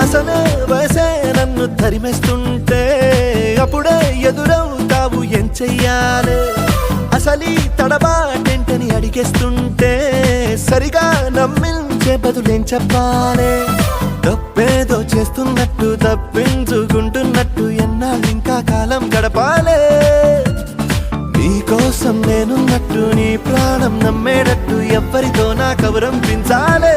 అసలే వయసే నన్ను తరిమేస్తుంటే అప్పుడే ఎదురవుతావు ఏం చెయ్యాలే అసలీ తడబాటేంటని అడిగేస్తుంటే సరిగా నమ్మించే బదులేం చెప్పాలే తప్పేదో చేస్తున్నట్టు తప్పించుకుంటున్నట్టు ఎన్నాళ్ళు ఇంకా కాలం గడపాలే నీకోసం నేనున్నట్టు నీ ప్రాణం నమ్మేటట్టు ఎవ్వరితో నా కబురం పెంచాలే